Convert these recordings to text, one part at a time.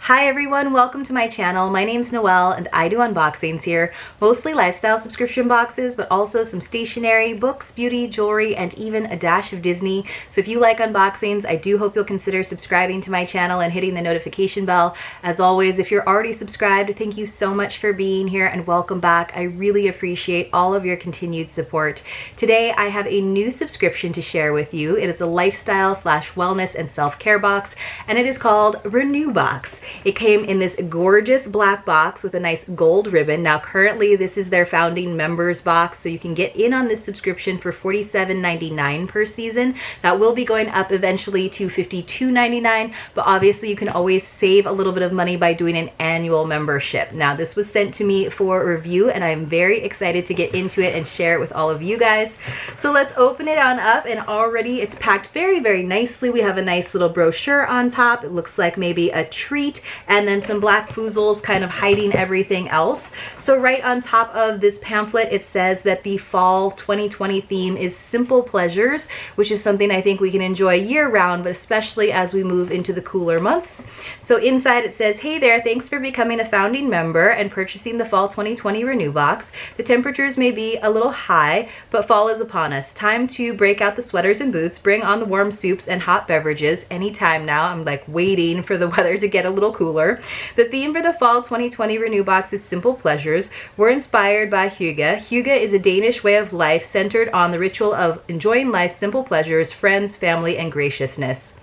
Hi everyone, welcome to my channel. My name's Noelle and I do unboxings here, mostly lifestyle subscription boxes, but also some stationery, books, beauty, jewelry, and even a dash of Disney. So if you like unboxings, I do hope you'll consider subscribing to my channel and hitting the notification bell. As always, if you're already subscribed, thank you so much for being here and welcome back. I really appreciate all of your continued support. Today I have a new subscription to share with you. It is a lifestyle/wellness and self-care box, and it is called renewbox. It came in this gorgeous black box with a nice gold ribbon. Now currently this is their founding members box, so you can get in on this subscription for $47.99 per season. That will be going up eventually to $52.99, but obviously you can always save a little bit of money by doing an annual membership. Now this was sent to me for review and I'm very excited to get into it and share it with all of you guys. So let's open it on up, and already it's packed very, very nicely. We have a nice little brochure on top. It looks like maybe a treat, and then some black foozles kind of hiding everything else. So right on top of this pamphlet, it says that the fall 2020 theme is simple pleasures, which is something I think we can enjoy year round, but especially as we move into the cooler months. So inside it says, "Hey there, thanks for becoming a founding member and purchasing the fall 2020 Renew Box. The temperatures may be a little high, but fall is upon us. Time to break out the sweaters and boots, bring on the warm soups and hot beverages anytime now." I'm like waiting for the weather to get a little cooler. The theme for the fall 2020 Renew Box is simple pleasures. We're inspired by hygge. Hygge is a Danish way of life centered on the ritual of enjoying life's simple pleasures, friends, family, and graciousness.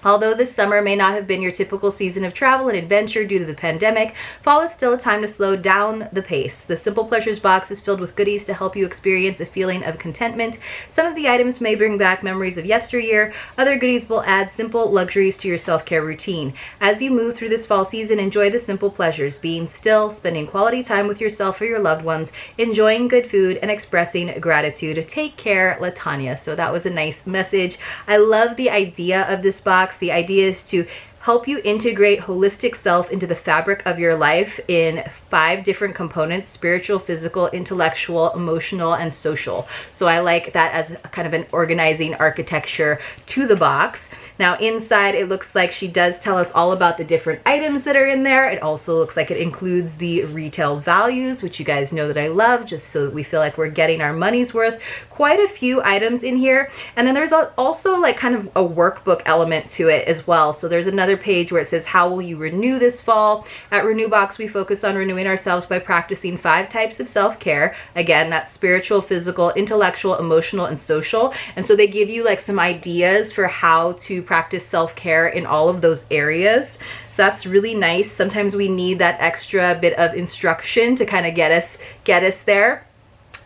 Although this summer may not have been your typical season of travel and adventure due to the pandemic, fall is still a time to slow down the pace. The Simple Pleasures box is filled with goodies to help you experience a feeling of contentment. Some of the items may bring back memories of yesteryear. Other goodies will add simple luxuries to your self-care routine. As you move through this fall season, enjoy the simple pleasures, being still, spending quality time with yourself or your loved ones, enjoying good food, and expressing gratitude. Take care, Latanya. So that was a nice message. I love the idea of this box. The idea is to help you integrate holistic self into the fabric of your life in 5 different components: spiritual, physical, intellectual, emotional, and social. So I like that as kind of an organizing architecture to the box. Now inside it looks like she does tell us all about the different items that are in there. It also looks like it includes the retail values, which you guys know that I love, just so that we feel like we're getting our money's worth. Quite a few items in here. And then there's also like kind of a workbook element to it as well. So there's another page where it says, "How will you renew this fall?" At Renewbox, we focus on renewing ourselves by practicing 5 types of self-care. Again, that's spiritual, physical, intellectual, emotional, and social. And so they give you like some ideas for how to practice self-care in all of those areas. So that's really nice. Sometimes we need that extra bit of instruction to kind of get us there.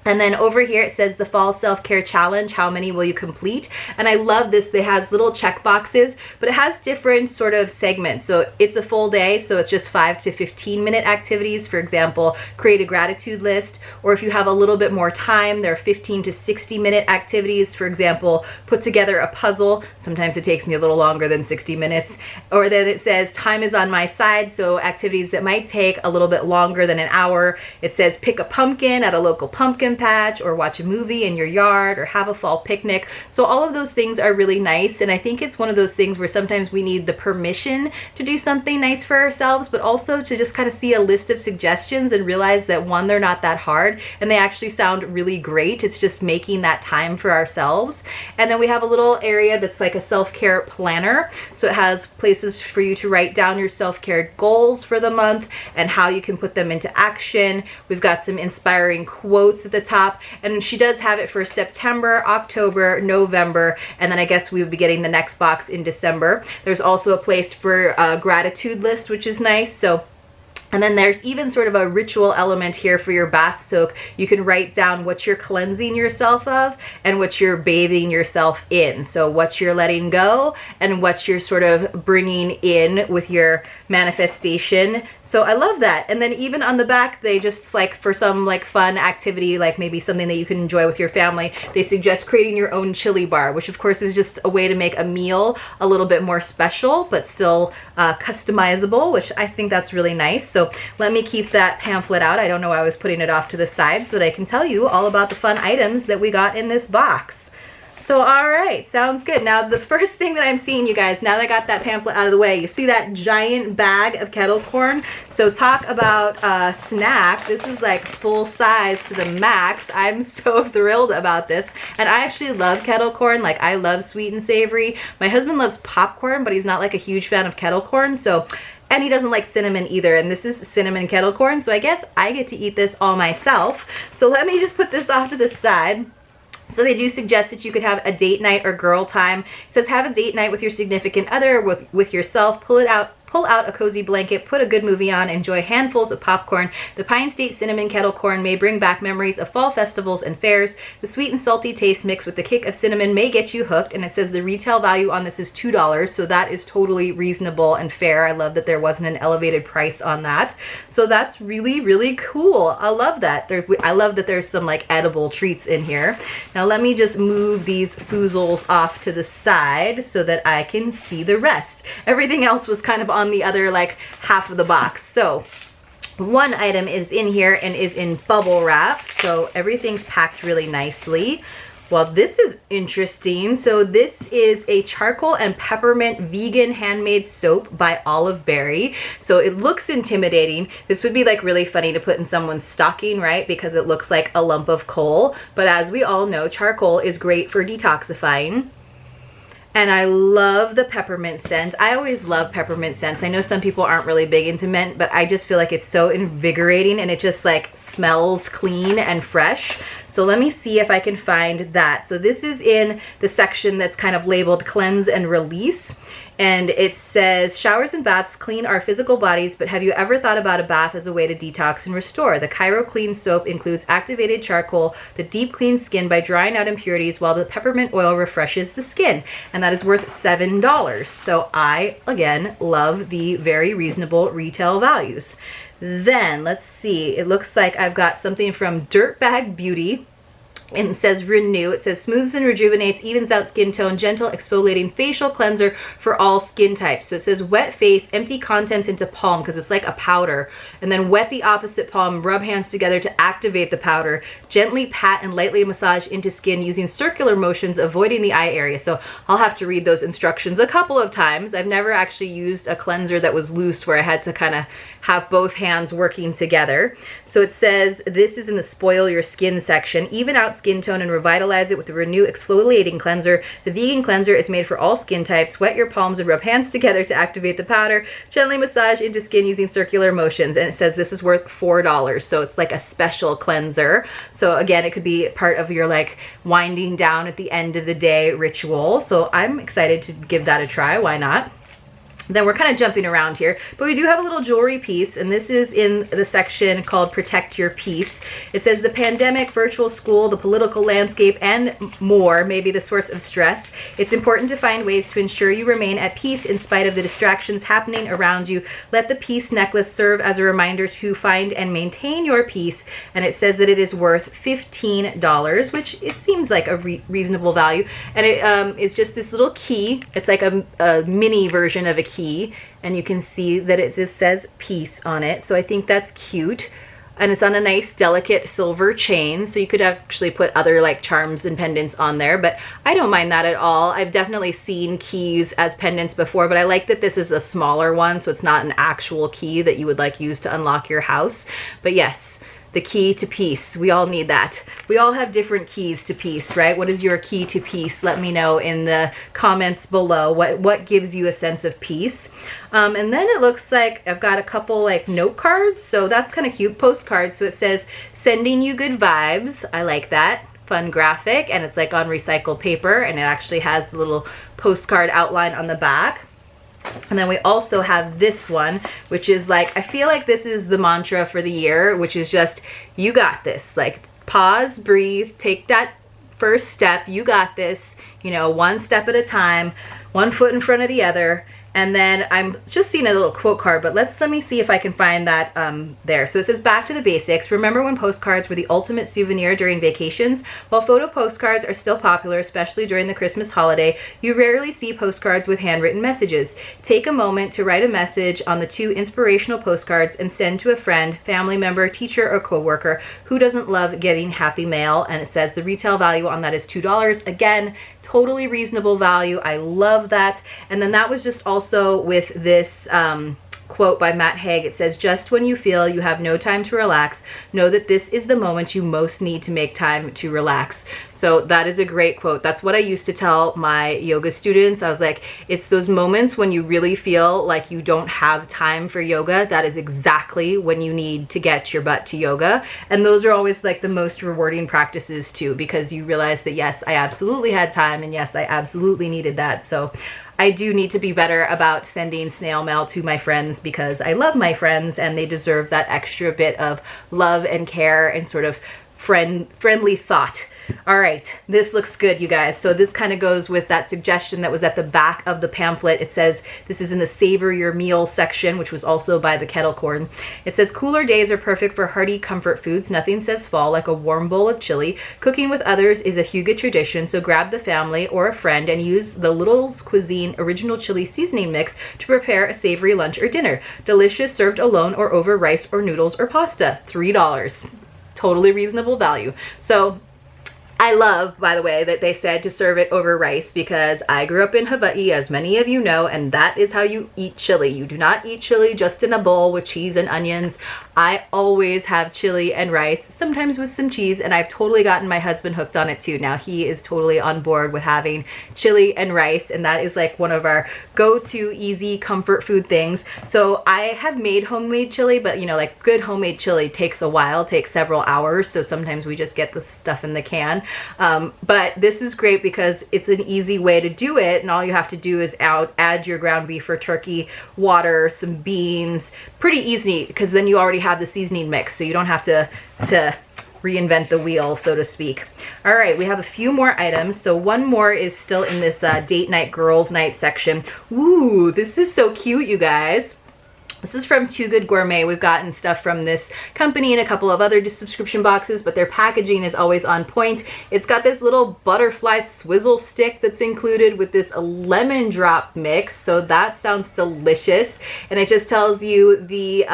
And then over here it says the fall self-care challenge, how many will you complete? And I love this. It has little check boxes, but it has different sort of segments. So it's a full day, so it's just 5 to 15-minute activities. For example, create a gratitude list, or if you have a little bit more time, there are 15 to 60-minute activities. For example, put together a puzzle. Sometimes it takes me a little longer than 60 minutes. Or then it says time is on my side, so activities that might take a little bit longer than an hour. It says pick a pumpkin at a local pumpkin patch, or watch a movie in your yard, or have a fall picnic. So all of those things are really nice, and I think it's one of those things where sometimes we need the permission to do something nice for ourselves, but also to just kind of see a list of suggestions and realize that, one, they're not that hard and they actually sound really great. It's just making that time for ourselves. And then we have a little area that's like a self-care planner. So it has places for you to write down your self-care goals for the month and how you can put them into action. We've got some inspiring quotes at the top, and she does have it for September, October, November, and then I guess we would be getting the next box in December. There's also a place for a gratitude list, which is nice. And then there's even sort of a ritual element here for your bath soak. You can write down what you're cleansing yourself of and what you're bathing yourself in. So what you're letting go and what you're sort of bringing in with your manifestation. So I love that. And then even on the back, they just like for some like fun activity, like maybe something that you can enjoy with your family, they suggest creating your own chili bar, which of course is just a way to make a meal a little bit more special, but still customizable, which I think that's really nice. So let me keep that pamphlet out. I don't know why I was putting it off to the side, so that I can tell you all about the fun items that we got in this box. So, all right, sounds good. Now, the first thing that I'm seeing, you guys, now that I got that pamphlet out of the way, you see that giant bag of kettle corn? So talk about a snack. This is like full size to the max. I'm so thrilled about this. And I actually love kettle corn. Like, I love sweet and savory. My husband loves popcorn, but he's not like a huge fan of kettle corn. So, and he doesn't like cinnamon either, and this is cinnamon kettle corn, so I guess I get to eat this all myself. So let me just put this off to the side. So they do suggest that you could have a date night or girl time. It says have a date night with your significant other, with yourself, pull out a cozy blanket, put a good movie on, enjoy handfuls of popcorn. The Pine State cinnamon kettle corn may bring back memories of fall festivals and fairs. The sweet and salty taste mixed with the kick of cinnamon may get you hooked, and it says the retail value on this is $2, so that is totally reasonable and fair. I love that there wasn't an elevated price on that. So that's really, really cool. I love that. I love that there's some like edible treats in here. Now let me just move these foozles off to the side so that I can see the rest. Everything else was kind of on the other like half of the box. So one item is in here and is in bubble wrap, so everything's packed really nicely. Well, this is interesting. So this is a charcoal and peppermint vegan handmade soap by Olive Berry. So it looks intimidating. This would be like really funny to put in someone's stocking, right? Because it looks like a lump of coal. But as we all know, charcoal is great for detoxifying. And I love the peppermint scent. I always love peppermint scents. I know some people aren't really big into mint, but I just feel like it's so invigorating and it just like smells clean and fresh. So let me see if I can find that. So this is in the section that's kind of labeled cleanse and release. And it says, showers and baths clean our physical bodies, but have you ever thought about a bath as a way to detox and restore? The Cairo Clean soap includes activated charcoal that deep cleans skin by drying out impurities, while the peppermint oil refreshes the skin. And that is worth $7. So I, again, love the very reasonable retail values. Then, let's see, it looks like I've got something from Dirtbag Beauty. And it says renew. It says smooths and rejuvenates, evens out skin tone, gentle exfoliating facial cleanser for all skin types. So it says wet face, empty contents into palm because it's like a powder, and then wet the opposite palm, rub hands together to activate the powder, gently pat and lightly massage into skin using circular motions, avoiding the eye area. So I'll have to read those instructions a couple of times. I've never actually used a cleanser that was loose where I had to kind of have both hands working together. So it says this is in the spoil your skin section. Even out skin tone and revitalize it with the Renew exfoliating cleanser. The vegan cleanser is made for all skin types. Wet your palms and rub hands together to activate the powder. Gently massage into skin using circular motions. And it says this is worth $4. So it's like a special cleanser. So again, it could be part of your like winding down at the end of the day ritual. So I'm excited to give that a try. Why not? Then we're kind of jumping around here, but we do have a little jewelry piece, and this is in the section called Protect Your Peace. It says the pandemic, virtual school, the political landscape, and more may be the source of stress. It's important to find ways to ensure you remain at peace in spite of the distractions happening around you. Let the peace necklace serve as a reminder to find and maintain your peace, and it says that it is worth $15, which seems like a reasonable value, and it is just this little key. It's like a mini version of a key, and you can see that it just says peace on it. So I think that's cute, and it's on a nice delicate silver chain, so you could actually put other like charms and pendants on there, but I don't mind that at all. I've definitely seen keys as pendants before, but I like that this is a smaller one, so it's not an actual key that you would like use to unlock your house. But yes, the key to peace. We all need that. We all have different keys to peace, right? What is your key to peace? Let me know in the comments below what gives you a sense of peace. And then it looks like I've got a couple like note cards. So that's kind of cute, postcards. So it says, sending you good vibes. I like that. Fun graphic. And it's like on recycled paper, and it actually has the little postcard outline on the back. And then we also have this one, which is like, I feel like this is the mantra for the year, which is just, you got this. Like, pause, breathe, take that first step. You got this, you know, one step at a time, one foot in front of the other. And then I'm just seeing a little quote card, but let me see if I can find that there. So it says, back to the basics. Remember when postcards were the ultimate souvenir during vacations? While photo postcards are still popular, especially during the Christmas holiday, you rarely see postcards with handwritten messages. Take a moment to write a message on the 2 inspirational postcards and send to a friend, family member, teacher, or coworker. Who doesn't love getting happy mail? And it says the retail value on that is $2. Again, totally reasonable value. I love that. And then that was just also with this quote by Matt Haig. It says, just when you feel you have no time to relax, know that this is the moment you most need to make time to relax. So that is a great quote. That's what I used to tell my yoga students. I was like, it's those moments when you really feel like you don't have time for yoga. That is exactly when you need to get your butt to yoga. And those are always like the most rewarding practices too, because you realize that yes, I absolutely had time, and yes, I absolutely needed that. So I do need to be better about sending snail mail to my friends, because I love my friends and they deserve that extra bit of love and care and sort of friendly thought. All right, this looks good, you guys. So this kind of goes with that suggestion that was at the back of the pamphlet. It says, this is in the Savor Your Meals section, which was also by the Kettle Corn. It says, cooler days are perfect for hearty comfort foods. Nothing says fall like a warm bowl of chili. Cooking with others is a Huga tradition, so grab the family or a friend and use the Little's Cuisine original chili seasoning mix to prepare a savory lunch or dinner. Delicious, served alone or over rice or noodles or pasta. $3. Totally reasonable value. So I love, by the way, that they said to serve it over rice, because I grew up in Hawaii, as many of you know, and that is how you eat chili. You do not eat chili just in a bowl with cheese and onions. I always have chili and rice, sometimes with some cheese, and I've totally gotten my husband hooked on it too. Now he is totally on board with having chili and rice, and that is like one of our go-to easy comfort food things. So I have made homemade chili, but you know, like good homemade chili takes a while, takes several hours, so sometimes we just get the stuff in the can. But this is great because it's an easy way to do it, and all you have to do is add your ground beef or turkey, water, some beans. Pretty easy, because then you already have the seasoning mix, so you don't have to reinvent the wheel, so to speak. All right, we have a few more items. So one more is still in this date night, girls night section. Ooh, this is so cute, you guys. This is from Good Gourmet. We've gotten stuff from this company and a couple of other subscription boxes, but their packaging is always on point. It's got this little butterfly swizzle stick that's included with this lemon drop mix, so that sounds delicious. And it just tells you the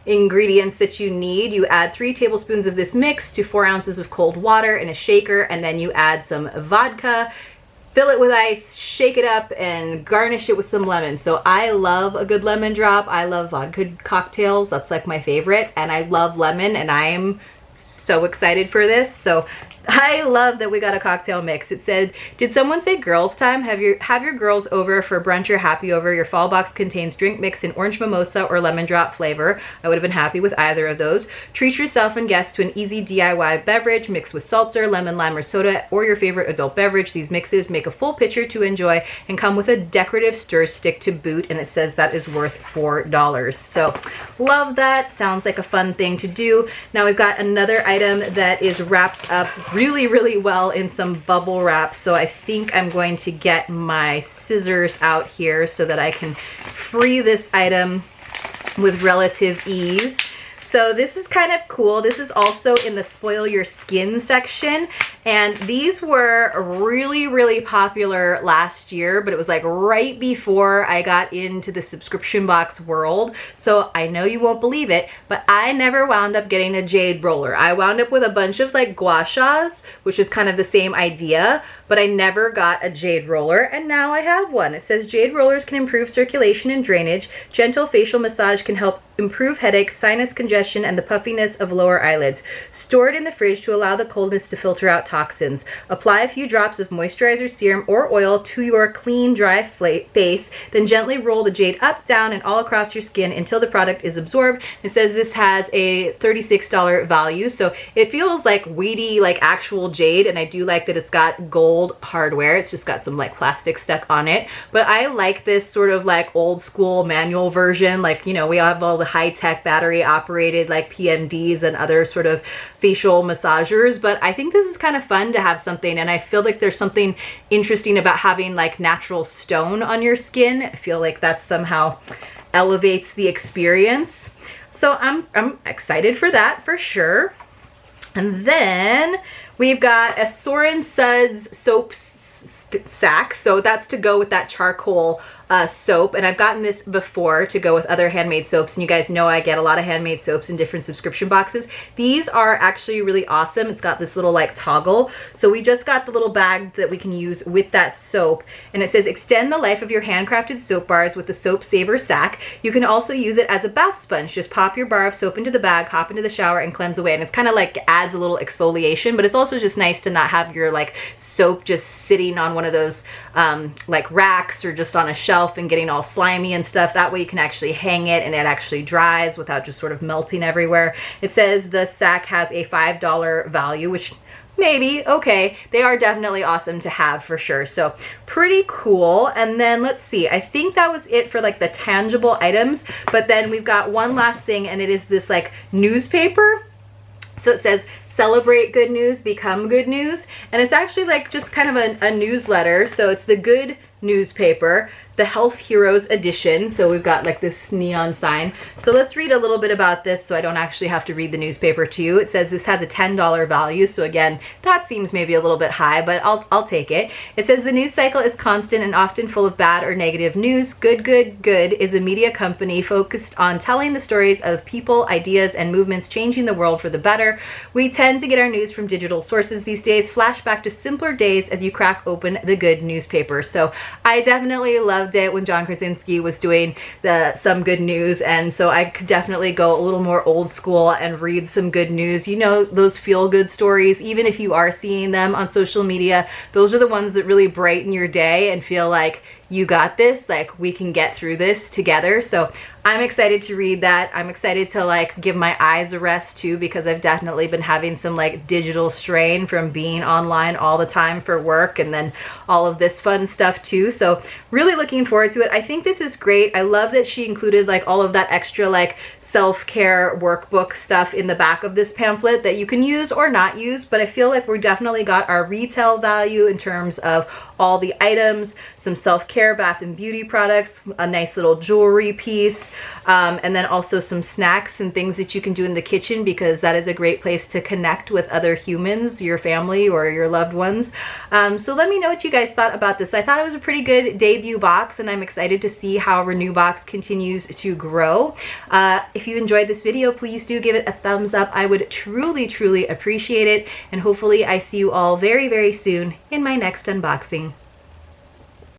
ingredients that you need. You add 3 tablespoons of this mix to 4 ounces of cold water in a shaker, and then you add some vodka. Fill it with ice, shake it up, and garnish it with some lemon. So I love a good lemon drop. I love vodka cocktails. That's like my favorite. And I love lemon, and I am so excited for this. So I love that we got a cocktail mix. It said, did someone say girls time? Have your girls over for brunch or happy over. Your fall box contains drink mix in orange mimosa or lemon drop flavor. I would have been happy with either of those. Treat yourself and guests to an easy DIY beverage mixed with seltzer, lemon, lime, or soda, or your favorite adult beverage. These mixes make a full pitcher to enjoy and come with a decorative stir stick to boot, and it says that is worth $4. So love that. Sounds like a fun thing to do. Now we've got another item that is wrapped up really, really well in some bubble wrap. So I think I'm going to get my scissors out here so that I can free this item with relative ease. So this is kind of cool. This is also in the Spoil Your Skin section. And these were really, really popular last year, but it was like right before I got into the subscription box world. So I know you won't believe it, but I never wound up getting a Jade Roller. I wound up with a bunch of like gua shas, which is kind of the same idea, but I never got a Jade Roller, and now I have one. It says Jade Rollers can improve circulation and drainage. Gentle facial massage can help improve headaches, sinus congestion, and the puffiness of lower eyelids. Store it in the fridge to allow the coldness to filter out toxins. Apply a few drops of moisturizer, serum, or oil to your clean, dry face. Then gently roll the jade up, down, and all across your skin until the product is absorbed. It says this has a $36 value, so it feels like weighty, like actual jade, and I do like that it's got gold hardware. It's just got some like plastic stuck on it, but I like this sort of like old school manual version. Like, you know, we have all the high-tech battery operated like PMDs and other sort of facial massagers, but I think this is kind of fun to have something, and I feel like there's something interesting about having like natural stone on your skin. I feel like that somehow elevates the experience. So I'm excited for that for sure. And then we've got a Soren Suds soap sack. So that's to go with that charcoal soap, and I've gotten this before to go with other handmade soaps, and you guys know I get a lot of handmade soaps in different subscription boxes. These are actually really awesome. It's got this little like toggle, so we just got the little bag that we can use with that soap, and it says extend the life of your handcrafted soap bars with the Soap Saver sack. You can also use it as a bath sponge. Just pop your bar of soap into the bag, hop into the shower, and cleanse away. And it's kind of like adds a little exfoliation, but it's also just nice to not have your like soap just sitting on one of those like racks or just on a shelf and getting all slimy and stuff. That way you can actually hang it and it actually dries without just sort of melting everywhere. It says the sack has a $5 value, which maybe, okay, they are definitely awesome to have for sure. So pretty cool. And then let's see, I think that was it for like the tangible items, but then we've got one last thing, and it is this like newspaper. So it says celebrate good news, become good news, and it's actually like just kind of a newsletter. So it's the Good newspaper, the Health Heroes edition. So we've got like this neon sign. So let's read a little bit about this so I don't actually have to read the newspaper to you. It says this has a $10 value. So again, that seems maybe a little bit high, but I'll take it. It says the news cycle is constant and often full of bad or negative news. Good is a media company focused on telling the stories of people, ideas, and movements changing the world for the better. We tend to get our news from digital sources these days. Flashback to simpler days as you crack open the Good newspaper. So I definitely loved it when John Krasinski was doing some good news, and so I could definitely go a little more old school and read some good news. You know, those feel-good stories, even if you are seeing them on social media, those are the ones that really brighten your day and feel like you got this, like we can get through this together. So I'm excited to read that. I'm excited to like give my eyes a rest too, because I've definitely been having some like digital strain from being online all the time for work and then all of this fun stuff too. So really looking forward to it. I think this is great. I love that she included like all of that extra like self-care workbook stuff in the back of this pamphlet that you can use or not use, but I feel like we definitely got our retail value in terms of all the items, some self-care bath and beauty products, a nice little jewelry piece, and then also some snacks and things that you can do in the kitchen, because that is a great place to connect with other humans, your family or your loved ones. So let me know what you guys thought about this. I thought it was a pretty good debut box, and I'm excited to see how renewbox continues to grow. If you enjoyed this video, please do give it a thumbs up. I would truly appreciate it, and hopefully I see you all very soon in my next unboxing.